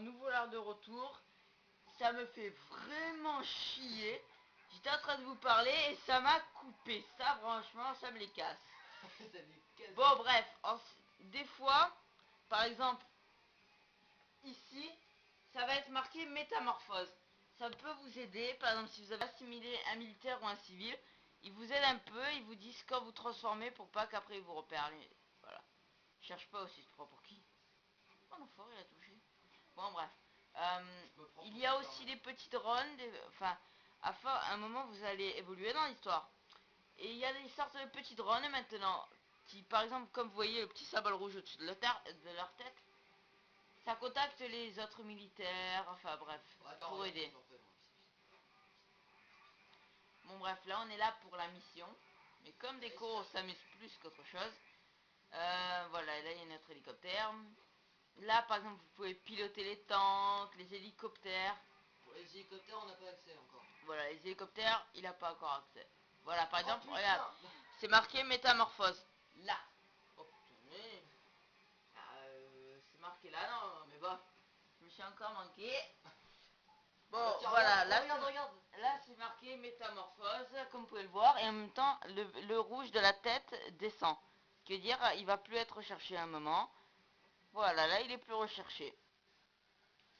nous voilà de retour. Ça me fait vraiment chier. J'étais en train de vous parler et ça m'a coupé. Ça, franchement, ça me les casse. Bon, bref, des fois, par exemple, ici, ça va être marqué métamorphose. Ça peut vous aider, par exemple, si vous avez assimilé un militaire ou un civil, il vous aide un peu, il vous dit quand vous transformez pour pas qu'après il vous repère. Voilà. Je cherche pas aussi, je crois pour qui. Oh, l'enfoiré, il a touché. Bon, bref. Il y a aussi des petites runs, enfin, à un moment vous allez évoluer dans l'histoire. Et il y a des sortes de petits drones maintenant, qui par exemple, comme vous voyez le petit symbole rouge au-dessus de leur tête, ça contacte les autres militaires, enfin bref, pour aider. Bon bref, là on est là pour la mission, mais comme déco on s'amuse plus qu'autre chose. Voilà, là il y a notre hélicoptère. Là par exemple vous pouvez piloter les tanks, les hélicoptères. Pour les hélicoptères on n'a pas accès encore. Voilà, les hélicoptères il n'a pas encore accès. Voilà, par exemple, regarde, c'est marqué métamorphose. Là. Oh putain, c'est marqué là, non, mais bon, je me suis encore manqué. Bon, tiens, voilà, regarde. Là c'est marqué métamorphose, comme vous pouvez le voir, et en même temps, le rouge de la tête descend. Ce qui veut dire, il va plus être recherché à un moment. Voilà, là il est plus recherché.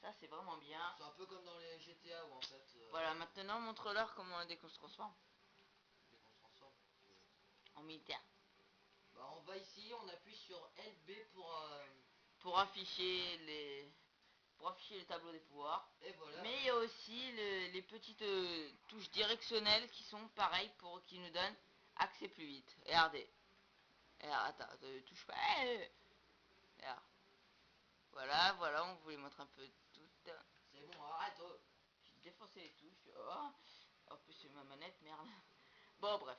Ça c'est vraiment bien. C'est un peu comme dans les GTA où en fait... Voilà, maintenant montre-leur comment dès qu'on se transforme. En militaire. Bah on va ici, on appuie sur LB pour afficher les tableaux des pouvoirs. Et voilà. Mais il y a aussi les petites touches directionnelles qui sont pareilles pour qui nous donnent accès plus vite. Regardez. Attends, touche pas. Voilà, on vous les montre un peu toutes. C'est bon, arrête. J'ai défoncé les touches. Oh. En plus c'est ma manette, merde. Bon bref.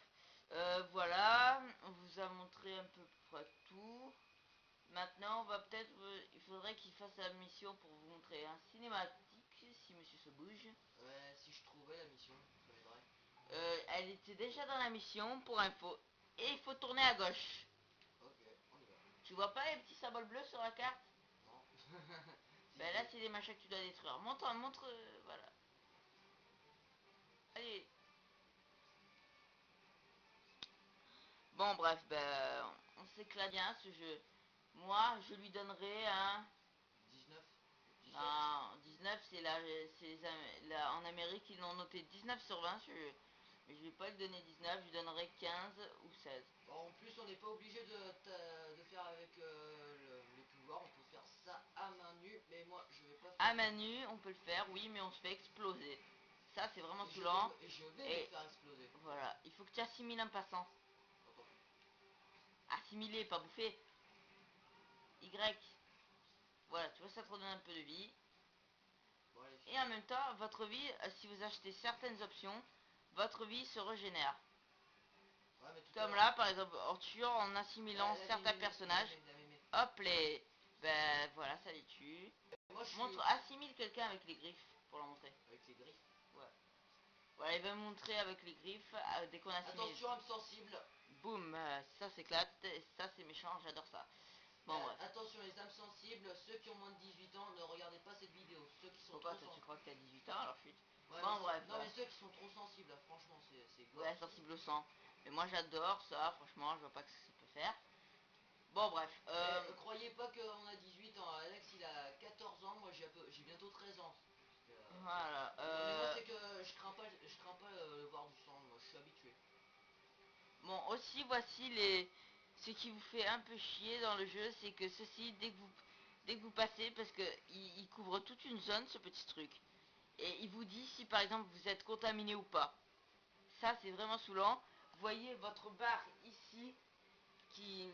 Voilà, on vous a montré un peu près tout. Maintenant, on va peut-être... il faudrait qu'il fasse la mission pour vous montrer un cinématique, si monsieur se bouge. Ouais, si je trouvais la mission, ça m'aiderait. Elle était déjà dans la mission, pour info. Et il faut tourner à gauche. Ok, on y va. Tu vois pas les petits symboles bleus sur la carte? Non. Ben là, c'est des machins que tu dois détruire. Montre, voilà. Allez. Bon, bref, ben, on s'éclate bien ce jeu. Moi, je lui donnerai un... 19. Non, 19 en Amérique ils l'ont noté 19 sur 20 ce jeu. Mais je vais pas lui donner 19, je lui donnerai 15 ou 16. Bon, en plus on n'est pas obligé de faire avec les pouvoirs, on peut faire ça à main nue, mais moi je vais pas faire à main nue on peut le faire, oui, mais on se fait exploser. Ça c'est vraiment saoulant. Je vais me faire exploser. Voilà, il faut que tu assimiles un passant. Assimiler, pas bouffer. Y. Voilà, tu vois, ça te redonne un peu de vie. Bon, allez. Et en même temps, votre vie, si vous achetez certaines options, votre vie se régénère. Ouais, comme là, par exemple, en tuant, en assimilant certains personnages. Hop, ben voilà, ça les tue. Assimile quelqu'un avec les griffes, pour leur montrer. Avec les griffes? Ouais. Voilà, il va me montrer avec les griffes, dès qu'on assimile. Attention, âme sensible. Boum, ça s'éclate, ça c'est méchant, j'adore ça. Bon, bref. Attention les âmes sensibles, ceux qui ont moins de 18 ans, ne regardez pas cette vidéo. Ceux qui sont trop sensibles. Tu crois que t'as 18 ans alors chute. Ouais, bon, bref. Non, mais ceux qui sont trop sensibles, là, franchement, c'est gore. Ouais, sensible au sang. Mais moi j'adore ça, franchement, je vois pas ce que ça peut faire. Bon, bref. Croyez pas qu'on a 18 ans. Alex, il a 14 ans, moi j'ai bientôt 13 ans. Voilà. Mais moi, c'est que je crains pas voir du sang, moi je suis habitué. Bon, aussi, voici ce qui vous fait un peu chier dans le jeu, c'est que ceci, dès que vous passez, parce que il couvre toute une zone, ce petit truc, et il vous dit si par exemple vous êtes contaminé ou pas. Ça, c'est vraiment saoulant. Vous voyez votre barre ici qui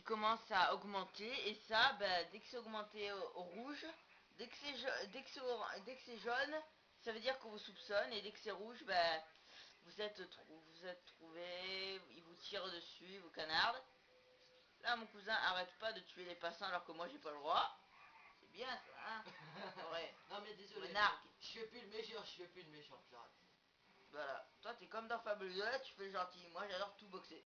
commence à augmenter, et ça, dès que c'est augmenté au rouge, dès que c'est jaune, ça veut dire qu'on vous soupçonne, et dès que c'est rouge, vous êtes trouvé, ils vous tirent dessus, ils vous canardent. Là, mon cousin arrête pas de tuer les passants alors que moi j'ai pas le droit. C'est bien ça, hein. Ouais. Non mais désolé, je fais plus le méchant, j'arrête. Voilà, toi t'es comme dans Fable 2, tu fais le gentil, moi j'adore tout boxer.